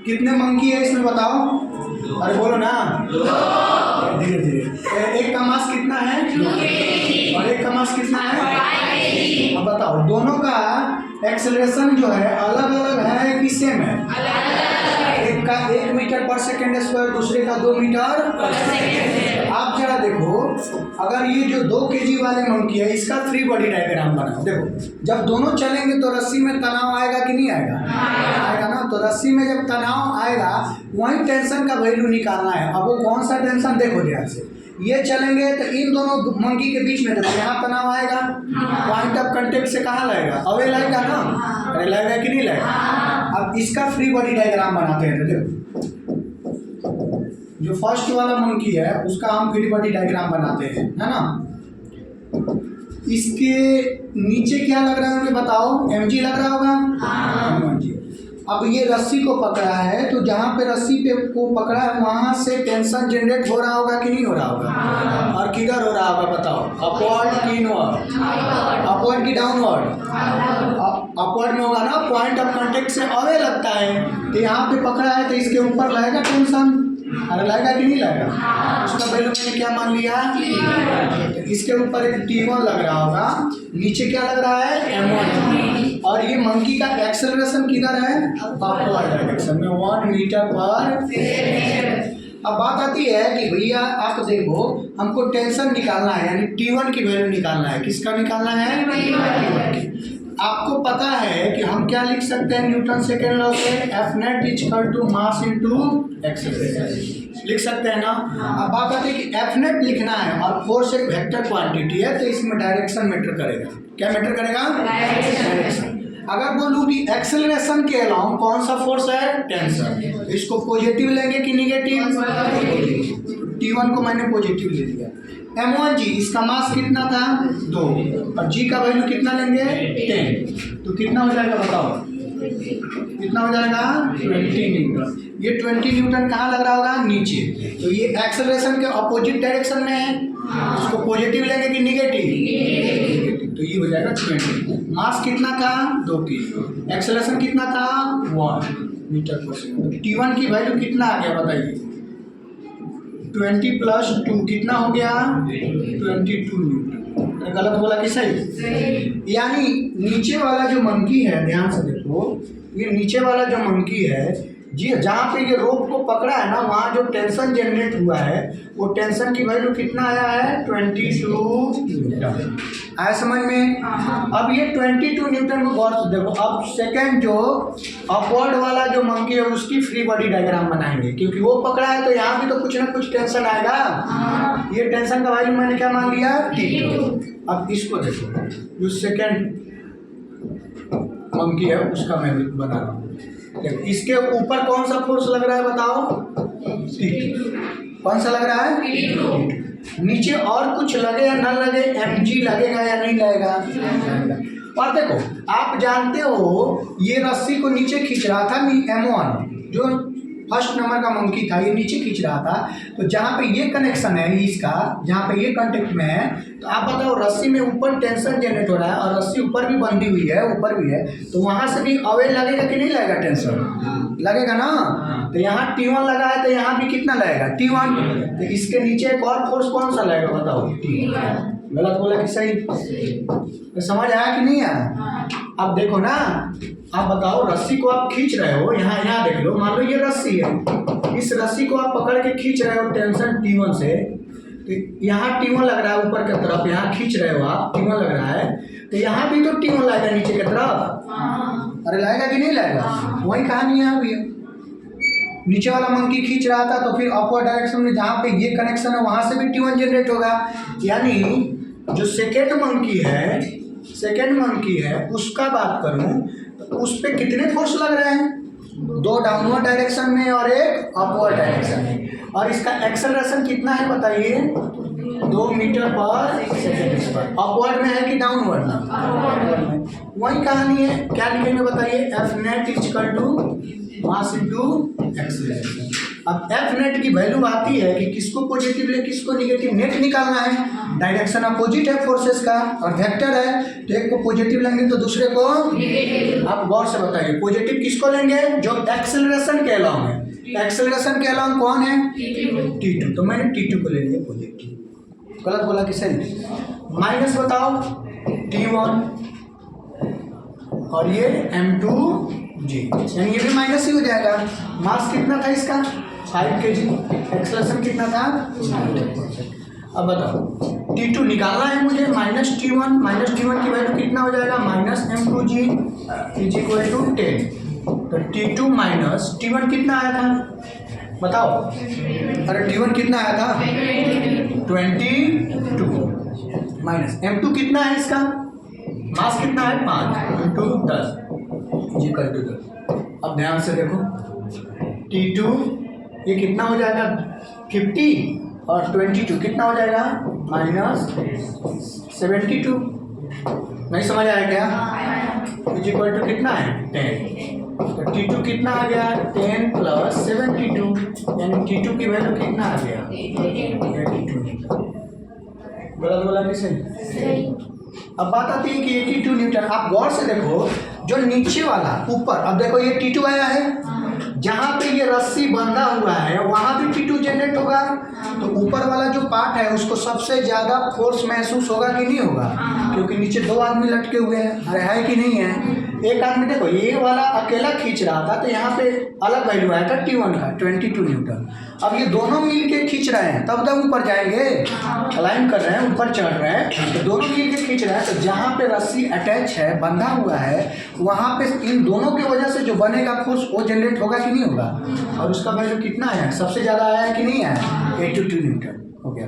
कितने मंकी है इसमें बताओ? अरे बोलो ना, धीरे धीरे। एक का मास कितना है और एक का मास कितना है? अब बताओ दोनों का एक्सेलरेशन जो है अलग अलग है कि सेम है? एक का 1 मीटर पर सेकेंड स्क्वायर, दूसरे का 2 मीटर पर सेकेंड। आप जरा देखो, अगर ये जो 2 kg वाले मंकी है इसका फ्री बॉडी डायग्राम बनाओ। देखो जब दोनों चलेंगे तो रस्सी में तनाव आएगा कि नहीं आएगा? आएगा ना। तो रस्सी में जब तनाव आएगा वही टेंशन का वैल्यू निकालना है। अब वो कौन सा टेंशन देखो ध्यान से, ये चलेंगे तो इन दोनों मंकी के बीच में देखो यहाँ तनाव आएगा, पॉइंट ऑफ कांटेक्ट से कहाँ लगेगा? अवे लगेगा ना। अरे लगेगा कि नहीं लगेगा? अब इसका फ्री बॉडी डायग्राम बनाते हैं। तो देखो जो फर्स्ट वाला मंकी है उसका हम फ्री बॉडी डायग्राम बनाते हैं, है ना। इसके नीचे क्या लग रहा है मुझे बताओ? mg लग रहा होगा। mg। अब ये रस्सी को पकड़ा है तो जहाँ पे रस्सी पे को पकड़ा है वहाँ से टेंशन जनरेट हो रहा होगा कि नहीं हो रहा होगा? और किधर हो रहा होगा बताओ? अपवर्ड की इनवर्ड? अपवर्ड की डाउनवर्ड? अपवर्ड में होगा ना, पॉइंट ऑफ कांटेक्ट से अवे लगता है तो यहाँ पे पकड़ा है तो इसके ऊपर लगेगा टेंशन। अरे लगेगा कि नहीं लगेगा? उसका वैल्यू मैंने क्या मान लिया? तो इसके ऊपर एक T1 लग रहा होगा, नीचे क्या लग रहा है? M1। और ये मंकी का एक्सेलरेशन किधर है? अपवर्ड डायरेक्शन में 1 मीटर पर। अब बात आती है कि भैया आप देखो हमको टेंशन निकालना है, यानी T1 की वैल्यू निकालना है। किसका निकालना है? T1 की। आपको पता है कि हम क्या लिख सकते हैं न्यूटन सेकेंड लॉ से? F net equal to mass into acceleration लिख सकते हैं ना। अब बात आती है कि F नेट लिखना है और फोर्स एक वेक्टर क्वांटिटी है तो इसमें डायरेक्शन मैटर करेगा। क्या मैटर करेगा? डायरेक्शन। अगर बोलूँ कि एक्सेलरेशन के अलावा कौन सा फोर्स है? टेंशन। इसको पॉजिटिव लेंगे कि निगेटिव? T1 को मैंने पॉजिटिव ले लिया। M1 जी, इसका मास कितना था? 2 और जी का वैल्यू कितना लेंगे? 10। तो कितना हो जाएगा बताओ? कितना हो जाएगा? 20 न्यूटन। ये 20 न्यूटन कहाँ लग रहा होगा? नीचे। तो ये एक्सेलरेशन के अपोजिट डायरेक्शन में है, इसको पॉजिटिव लेंगे कि निगेटिव? तो ये हो जाएगा 20। मास कितना था? 2 kg। एक्सेलरेशन कितना था? 1 मीटर पर सेकेंड। T1 की वैल्यू कितना आ गया बताइए? 20 + 2 कितना हो गया? 22 न्यूटन। गलत बोला कि सही? यानी नीचे वाला जो मंकी है, ध्यान से देखो, ये नीचे वाला जो मंकी है जी, जहाँ पे ये रोप को पकड़ा है ना वहाँ जो टेंशन जनरेट हुआ है वो टेंशन की वैल्यू कितना आया है? 22 न्यूटन। आया समझ में? अब ये 22 न्यूटन को गौर से देखो। अब सेकंड जो अपवर्ड वाला जो मंकी है उसकी फ्री बॉडी डायग्राम बनाएंगे, क्योंकि वो पकड़ा है तो यहाँ भी तो कुछ ना कुछ टेंशन आएगा। ये टेंशन का वैल्यू मैंने क्या मान लिया? T2। अब इसको देखो, जो सेकंड मंकी है उसका मैं बना रहा हूँ। इसके ऊपर कौन सा फोर्स लग रहा है बताओ? T2। कौन सा लग रहा है? T2। नीचे और कुछ लगे या ना लगे, mg लगेगा या नहीं लगेगा? और देखो आप जानते हो ये रस्सी को नीचे खींच रहा था M1, जो फर्स्ट नंबर का मंकी था, ये नीचे खींच रहा था। तो जहाँ पे ये कनेक्शन है इसका, जहाँ पे ये कांटेक्ट में है, तो आप बताओ रस्सी में ऊपर टेंशन जनरेट हो रहा है और रस्सी ऊपर भी बंधी हुई है, ऊपर भी है, तो वहाँ से भी अवे लगेगा कि नहीं लगेगा? टेंशन लगेगा ना। तो यहाँ T1 लगा है तो यहाँ भी कितना लगेगा? T1। तो इसके नीचे एक और फोर्स कौन सा लगेगा बताओ? T1। गलत बोला कि सही? तो समझ आया कि नहीं आया? अब देखो ना, आप बताओ रस्सी को आप खींच रहे हो, यहाँ देख लो, मान लो ये रस्सी है, इस रस्सी को आप पकड़ के खींच रहे हो टेंशन T1 से, तो यहाँ T1 लग रहा है ऊपर की तरफ, यहाँ खींच रहे हो आप, T1 लग रहा है, तो यहाँ भी तो T1 लगेगा नीचे की तरफ। अरे लगेगा कि नहीं लगेगा? वही कहानी है। अभी नीचे वाला मंकी खींच रहा था तो फिर अपवर्ड डायरेक्शन में जहाँ पे ये कनेक्शन है वहाँ से भी T1 जनरेट होगा। यानी जो सेकेंड मंकी है उसका बात करूँ तो उस पर कितने फोर्स लग रहे हैं? 2 डाउनवर्ड डायरेक्शन में और एक अपवर्ड डायरेक्शन में। और इसका एक्सेलरेशन कितना है बताइए? 2 मीटर पर सेकेंड स्क्वायर। अपवर्ड में है कि डाउनवर्ड? अपवर्ड में। वही कहानी है। क्या लिखेंगे बताइए? F net equal to mass into acceleration. अब एफ नेट की वैल्यू आती है कि किसको पॉजिटिव ले किसको निगेटिव, नेट निकालना है, डायरेक्शन अपोजिट है फोर्सेस का और वेक्टर है, तो एक को पॉजिटिव लेंगे तो दूसरे को निगेटिव। आप गौर से बताइए पॉजिटिव किसको लेंगे, जो एक्सेलरेशन के अलाउ है, एक्सेलरेशन के अलाउ कौन है, T2, तो मैंने T2 को ले लिया पॉजिटिव। गलत बोला कि सही? माइनस बताओ T1 और ये M2G, यानी ये भी माइनस ही हो जाएगा। मास कितना था इसका 5 kg, एक्सेलरेशन कितना था। अब बताओ T2 निकालना है मुझे, माइनस T1 की वैल्यू कितना हो जाएगा, minus M2G is equal to 10। तो T2 माइनस T1 कितना आया था बताओ, अरे T1 कितना आया था 22 माइनस M2 कितना है इसका, मास कितना है 5 इंटू 10 इज इक्वल टू 10। अब ध्यान से देखो T2 ये कितना हो जाएगा 50 और 22 कितना हो जाएगा माइनस 72। नहीं समझ आया क्या, इज इक्वल टू कितना है 10। तो T2 कितना आ गया 10 प्लस 72, यानी T2 की वैल्यू कितना आ गया 82। गलत बोला कि सही? अब बात आती है कि 82 न्यूटन। आप गौर से देखो जो नीचे वाला ऊपर, अब देखो ये T2 आया है, जहाँ पे ये रस्सी बंधा हुआ है वहाँ भी T2 जनरेट होगा, तो ऊपर वाला जो पार्ट है उसको सबसे ज़्यादा फोर्स महसूस होगा कि नहीं होगा, क्योंकि नीचे 2 आदमी लटके हुए हैं, अरे है कि नहीं है। एक आदमी देखो ये वाला अकेला खींच रहा था तो यहाँ पे अलग वैल्यू आया था T1 का 22 न्यूटन। अब ये दोनों मिल के खींच रहे हैं तब तक ऊपर जाएंगे, अलाइन कर रहे हैं, ऊपर चढ़ रहे हैं, तो दोनों मिल के खींच रहे हैं, तो जहाँ पे रस्सी अटैच है बंधा हुआ है वहाँ पे इन दोनों की वजह से जो बनेगा फोर्स वो जनरेट होगा कि नहीं होगा, और उसका वैल्यू कितना आया है, सबसे ज़्यादा आया है कि नहीं आया, 82 न्यूटन हो गया।